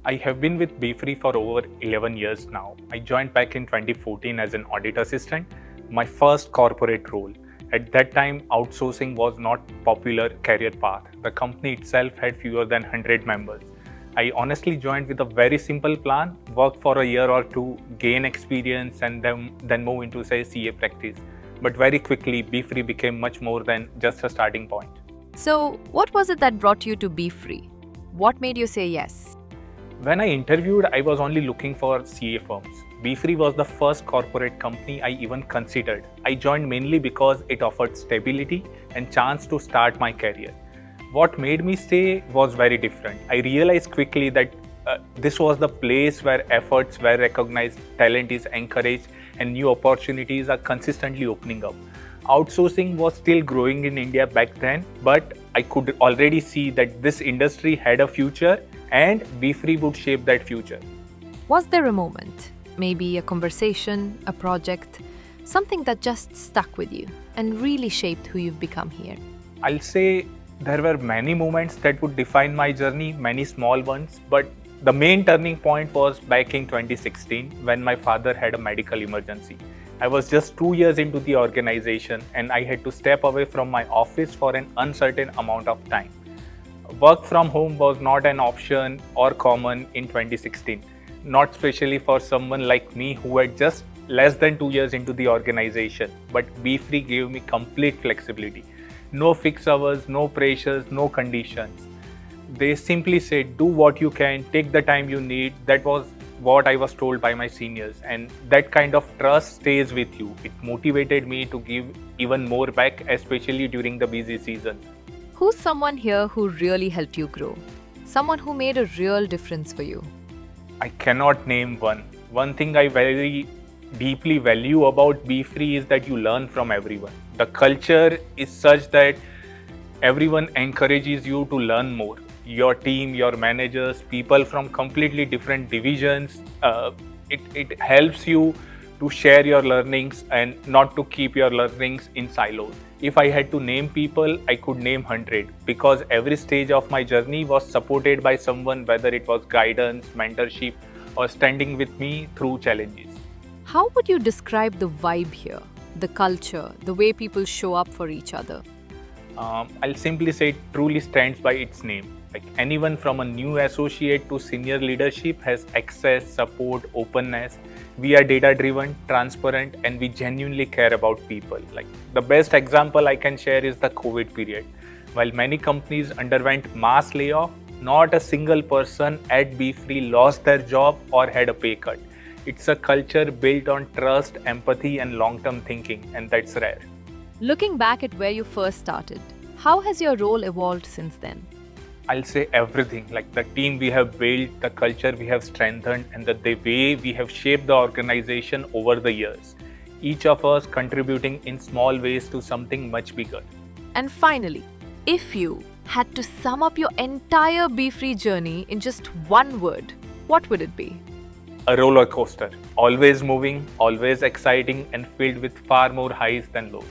I have been with Befree for over 11 years now. I joined back in 2014 as an audit assistant, my first corporate role. At that time, outsourcing was not popular career path. The company itself had fewer than 100 members. I honestly joined with a very simple plan, work for a year or two, gain experience and then move into say CA practice. But very quickly, Befree became much more than just a starting point. So, what was it that brought you to Befree? What made you say yes? When I interviewed, I was only looking for CA firms. Befree was the first corporate company I even considered. I joined mainly because it offered stability and chance to start my career. What made me stay was very different. I realized quickly that this was the place where efforts were recognized, talent is encouraged, and new opportunities are consistently opening up. Outsourcing was still growing in India back then, but I could already see that this industry had a future and Befree would shape that future. Was there a moment, maybe a conversation, a project, something that just stuck with you and really shaped who you've become here? I'll say there were many moments that would define my journey, many small ones, but the main turning point was back in 2016 when my father had a medical emergency. I was just 2 years into the organization and I had to step away from my office for an uncertain amount of time. Work from home was not an option or common in 2016, not especially for someone like me who had just less than 2 years into the organization. But Befree gave me complete flexibility. No fixed hours, no pressures, no conditions. They simply said, do what you can, take the time you need. That was what I was told by my seniors, and that kind of trust stays with you. It motivated me to give even more back, especially during the busy season. Who's someone here who really helped you grow? Someone who made a real difference for you? I cannot name one. One thing I very deeply value about Befree is that you learn from everyone. The culture is such that everyone encourages you to learn more. Your team, your managers, people from completely different divisions. It helps you to share your learnings and not to keep your learnings in silos. If I had to name people, I could name 100 because every stage of my journey was supported by someone, whether it was guidance, mentorship, or standing with me through challenges. How would you describe the vibe here, the culture, the way people show up for each other? I'll simply say it truly stands by its name. Like anyone from a new associate to senior leadership has access, support, openness. We are data driven, transparent, and we genuinely care about people. Like the best example I can share is the COVID period. While many companies underwent mass layoff, not a single person at Befree lost their job or had a pay cut. It's a culture built on trust, empathy, and long-term thinking, and that's rare. Looking back at where you first started, how has your role evolved since then? I'll say everything, like the team we have built, the culture we have strengthened, and the way we have shaped the organization over the years. Each of us contributing in small ways to something much bigger. And finally, if you had to sum up your entire Befree journey in just one word, what would it be? A roller coaster, always moving, always exciting, and filled with far more highs than lows.